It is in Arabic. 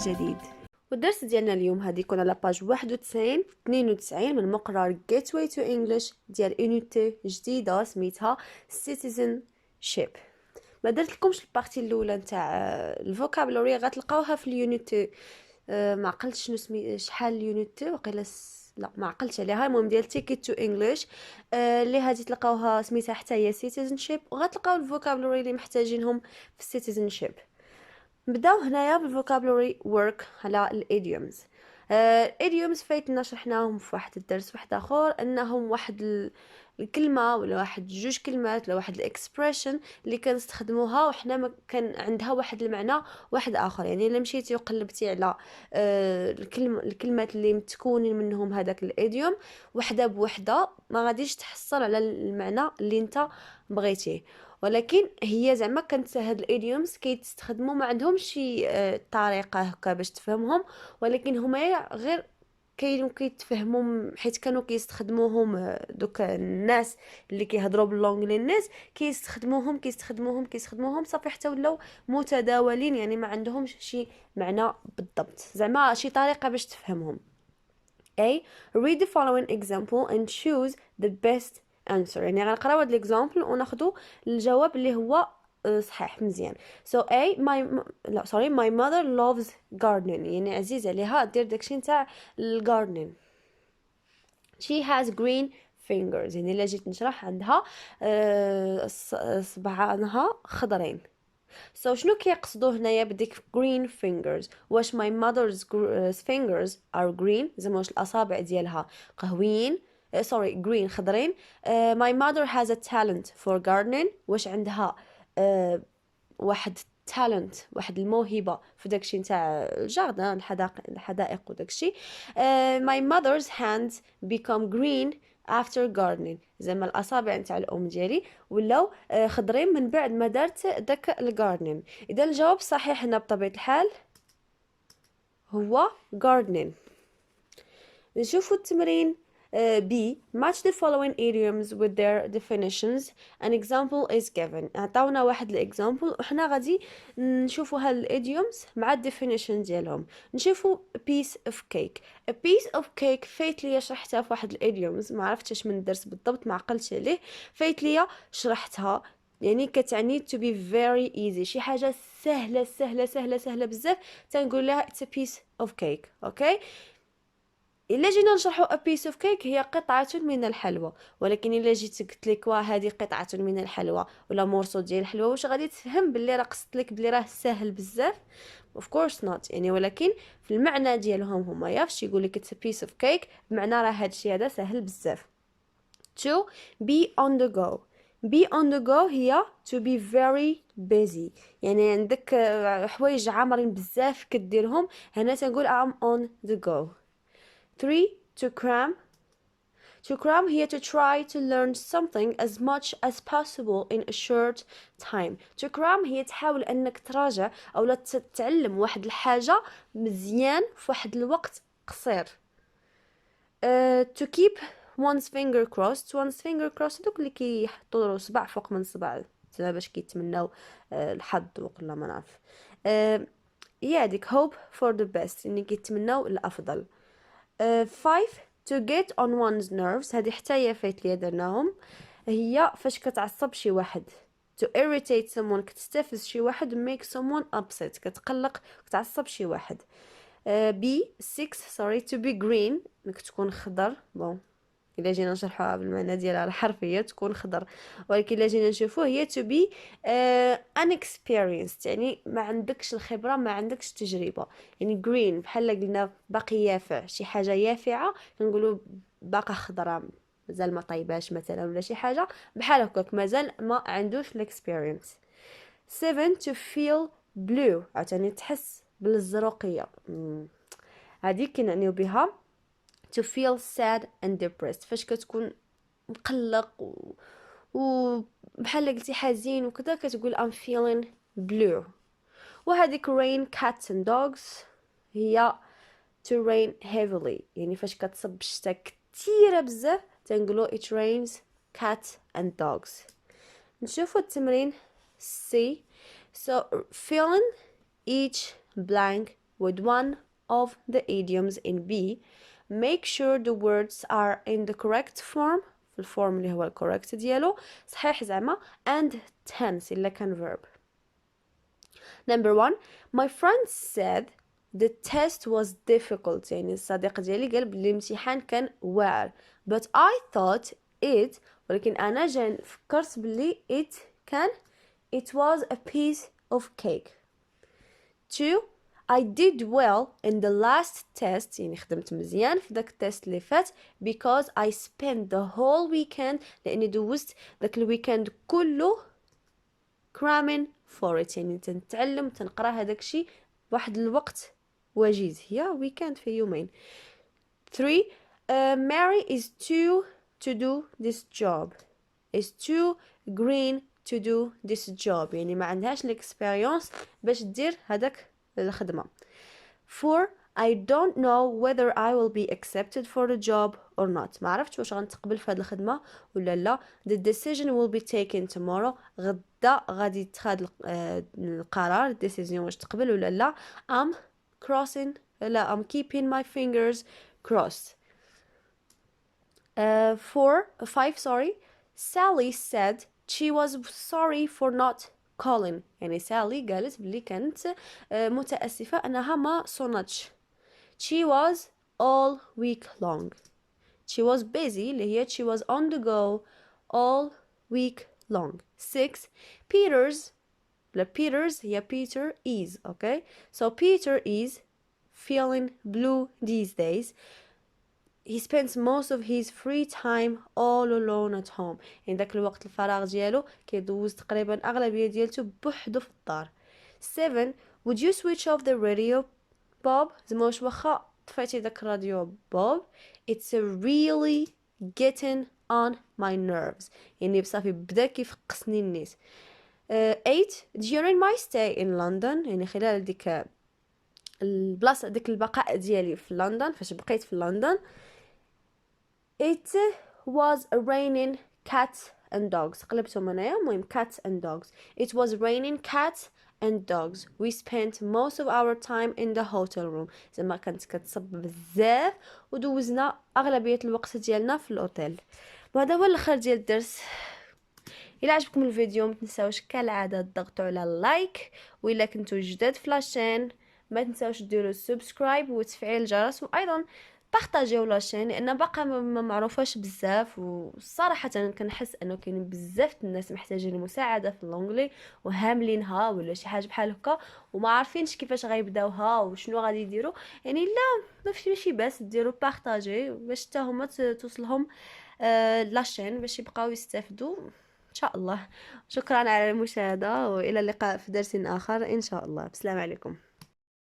جديد. والدرس ديالنا اليوم هذه يكون على باج 91 92 من مقرر Gateway to English ديال يونيتي جديده سميتها citizenship. ما درت لكمش البارتي الاولى نتاع الفوكابولري، غتلقاوها في اليونيتي. ما عقلتش شنو شحال اليونيتي وقيلا لا ما عقلتش عليها. المهم ديال تيكيت تو انجلش اللي هذه تلقاوها سميتها حتى هي citizenship، وغتلقاو الفوكابولري اللي محتاجينهم في citizenship. نبداو هنايا بالفوكابولري ورك على الايديومز. الايديومز فايتنا شرحناهم في واحد الدرس واحد اخر، انهم واحد الكلمه ولا واحد جوج كلمات ولا واحد الاكسبريشن اللي كنستخدموها وحنا ما كان عندها واحد المعنى واحد اخر. يعني الا مشيتي وقلبتي على الكلمات اللي متكونين منهم هذاك الايديوم وحده بوحده، ما غاديش تحصل على المعنى اللي انت بغيتيه. ولكن هي زعما كانت هاد الايديومز كيتستخدموا ما عندهمش شي طريقه هكا باش تفهمهم، ولكن هما غير كاينوا كيتفهموا حيت كانوا كيستخدموهم دوك الناس اللي كيهضروا باللونجلي. الناس كيستخدموهم صافي حتى ولاو متداولين، يعني ما عندهمش شي معنى بالضبط، زعما شي طريقه باش تفهمهم. A. Read the following example and choose the best answer. يعني غنقراو هاد الاكزامبل وناخذوا الجواب اللي هو صحيح مزيان. So A. My mother loves gardening. يعني عزيز عليها دير داكشي نتاع الجاردنين. She has green fingers. يعني الا جيت نشرح عندها صبعانها خضرين. So شنو كيقصدوا هنايا بديك green fingers؟ واش my mother's fingers are green زعما واش الاصابع ديالها قهويين green خضرين. My mother has a talent for gardening. واش عندها واحد talent واحد الموهبه في داكشي نتاع الجاردن الحدائق وداكشي. My mother's hands become green after gardening. زعما الاصابع نتاع الام ديالي ولاو خضرين من بعد ما دارت داك الجاردنين. اذا الجواب الصحيح هنا بطبيعه الحال هو gardening. نشوفوا التمرين B. Match the following idioms with their definitions. An example is given. عطاونا واحد الاكزامبل وحنا غادي نشوفوا هاد الايديومز مع الديفينيشن ديالهم. نشوفوا piece of cake. A piece of cake فايت ليا شرحتها في واحد الايديومز، ما عرفتش من الدرس بالضبط، ما عقلتش عليه، فايت ليا شرحتها. يعني كتعني to be very easy، شي حاجه سهله سهله سهله سهله بزاف تنقول لها it's a piece of cake. اوكي، الا جينا نشرحوا a piece of cake هي قطعه من الحلوى، ولكن الا جيت قلت لك هذه قطعه من الحلوى ولا مورسو ديال الحلوى، واش غادي تفهم باللي راه قصدت لك بلي راه سهل بزاف؟ of course not. يعني ولكن في المعنى ديالهم هما يافش يقول لك it's a piece of cake بمعنى راه هادشي هذا سهل بزاف. 2. be on the go. be on the go هي to be very busy، يعني عندك حوايج عامرين بزاف كديرهم، هنا تنقول I'm on the go. 3. to cram. To cram هي to try to learn something as much as possible in a short time. To cram هي تحاول انك تراجع او لا تتعلم واحد الحاجة مزيان في واحد الوقت قصير. To keep one's finger crossed. one's finger crossed دوك اللي كيحطوا صباع فوق من صباع باش كيتمناو الحظ ولا ما نعرف. هي ديك hope for the best، يعني كيتمناو الافضل. 5. to get on one's nerves. هذه حتى هي فايت لي درناهم، هي فاش كتعصب شي واحد. to irritate someone كتستفز شي واحد. make someone upset كتقلق كتعصب شي واحد. B6 to be green انك تكون خضر. بون الا جينا نشرحوها بالمعنى ديالها الحرفيه تكون خضر، ولكن الا جينا نشوفوه هي to be unexperienced، يعني ما عندكش الخبره ما عندكش تجربه. يعني green بحال قلنا باقي يافع، شي حاجه يافعه كنقولوا باقا خضراء مازال ما طيباش مثلا ولا شي حاجه بحال هكاك مازال ما عندوش الاكسبيرينس. 7 to feel blue عاوتاني تحس بالزروقيه، هذه كنعنيو بها to feel sad and depressed فاش كتكون مقلق وبحال قلتي حزين وكذا كتقول I'm feeling blue. وهذيك rain cats and dogs هي to rain heavily، يعني فاش كتصب الشتا كثيره بزاف تنقولوا it rains cats and dogs. نشوفوا التمرين C. so fill in each blank with one of the idioms in B. Make sure the words are in the correct form, في الفورم اللي هو correct ديالو صحيح زعما, and tense إلا كان verb. Number 1, my friend said the test was difficult. يعني الصديق ديالي قال بلي الامتحان كان واعر. But I thought it, ولكن أنا جا فكرت بلي it was a piece of cake. 2, I did well in the last test. يعني خدمت مزيان في داك التست اللي فات because I spent the whole weekend, لأني دوزت داك الويكند كله cramming for it. يعني تنتعلم تنقرا هذاك الشيء بواحد الوقت وجيز. هي weekend في يومين. 3, Mary is too to do this job. Is too green to do this job. يعني ما عندهاش الاكسبيريونس باش دير هذاك الخدمة. 4, I don't know whether I will be accepted for the job or not. ما عرفتش واش غنتقبل في هذه الخدمة ولا لا. The decision will be taken tomorrow. غدا غادي يتخذ القرار decision واش تقبل ولا لا. I'm keeping my fingers crossed. 5, Sally said she was sorry for not calling. يعني سالي قالت بلي كانت متأسفة أنها ما صنتش. She was all week long. She was busy اللي هي she was on the go all week long. 6, Peter's هي Peter is, okay? So Peter is feeling blue these days. He spends most of his free time all alone at home. يعني داك الوقت الفراغ ديالو كيدوز تقريبا أغلبية ديالته بوحدو في الدار. 7, would you switch off the radio, Bob? زعما واش واخا طفيتي داك الراديو Bob? It's really getting on my nerves. يعني بصافي بدا كيفقسني النيت. 8, during my stay in London, يعني خلال ديك البلاصة ديك البقاء ديالي في لندن فاش بقيت في لندن, it was raining cats and dogs. قلبتهم انايا المهم cats and dogs. It was raining cats and dogs. We spent most of our time in the hotel room. زعما كانت كتصب بزاف ودوزنا اغلبيه الوقت ديالنا في الاوتيل. وهذا هو الاخر ديال الدرس. الى عجبكم الفيديو ما تنساوش كالعاده تضغطوا على اللايك, والا كنتو جداد في لاشين ما تنساوش ديروا سبسكرايب وتفعيل الجرس, وايضا بارطاجيو لاشين لان باقا ما معروفاش بزاف. والصراحه كنحس انه كاين بزاف الناس محتاجين المساعده في اللونجلي وهاملينها ولا شي حاجه بحال هكا وما عارفينش كيفاش غيبداوها وشنو غادي يديروا. يعني لا ماشي بس ديروا بارطاجي باش حتى هما توصلهم لاشين باش يبقاو يستافدوا ان شاء الله. شكرا على المشاهده والى اللقاء في درس اخر ان شاء الله. بسلام عليكم.